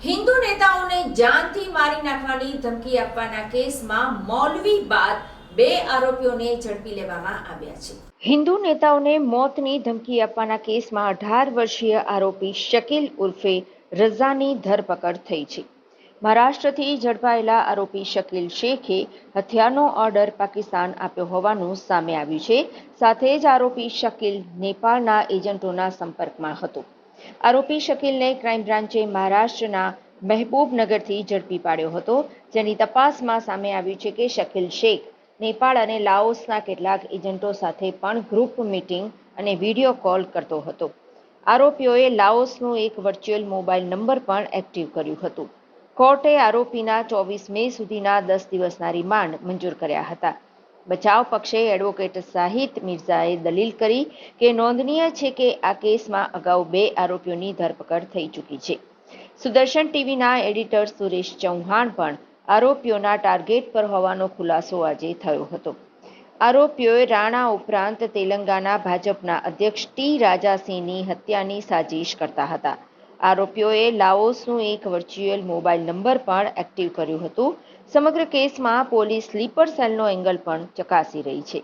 હિન્દુ નેતાઓને જાનથી મારી નાખવાની ધમકી આપવાના કેસમાં મૌલવી બાદ 2 આરોપીઓને ઝડપી લેવામાં આવ્યા છે। હિન્દુ નેતાઓને મોતની ધમકી આપવાના કેસમાં 18 વર્ષીય આરોપી શકીલ ઉર્ફે રઝાની ધરપકડ થઈ છે। મહારાષ્ટ્રથી ઝડપાયેલા આરોપી શકીલ શેખે હથિયારનો ઓર્ડર પાકિસ્તાન આપ્યો હોવાનું સામે આવ્યું છે। સાથે જ આરોપી શકીલ નેપાળના એજન્ટોના સંપર્કમાં હતો। આરોપી શકીલને ક્રાઇમ બ્રાન્ચે મહારાષ્ટ્રના મહેબૂબનગરથી ઝડપી પાડ્યો હતો, જેની તપાસમાં સામે આવ્યું છે કે શકીલ શેખ નેપાળ અને લાઓસના કેટલાક એજન્ટો સાથે પણ ગ્રુપ મીટિંગ અને વિડીયો કોલ કરતો હતો। આરોપીઓએ લાઓસનું એક વર્ચ્યુઅલ મોબાઈલ નંબર પણ એક્ટિવ કર્યું હતું। કોર્ટે આરોપીના 24 મે સુધીના 10 દિવસના રિમાન્ડ મંજૂર કર્યા હતા। બચાવ પક્ષે એડવોકેટ શાહિદ મિર્ઝાએ દલીલ કરી કે નોંધનીય છે કે આ કેસમાં અગાઉ 2 આરોપીઓની ધરપકડ થઈ ચૂકી છે। સુદર્શન ટીવીના એડિટર સુરેશ ચૌહાણ પણ આરોપીઓના ટાર્ગેટ પર હોવાનો ખુલાસો આજે થયો હતો। આરોપીઓએ રાણા ઉપરાંત તેલંગાના ભાજપના અધ્યક્ષ ટી રાજાસિંહની હત્યાની સાજિશ કરતા હતા। આરોપીઓએ લાઓસનું એક વર્ચ્યુઅલ મોબાઈલ નંબર પણ એક્ટિવ કર્યું હતું। સમગ્ર કેસમાં પોલીસ સ્લીપર સેલનો એંગલ પણ ચકાસી રહી છે।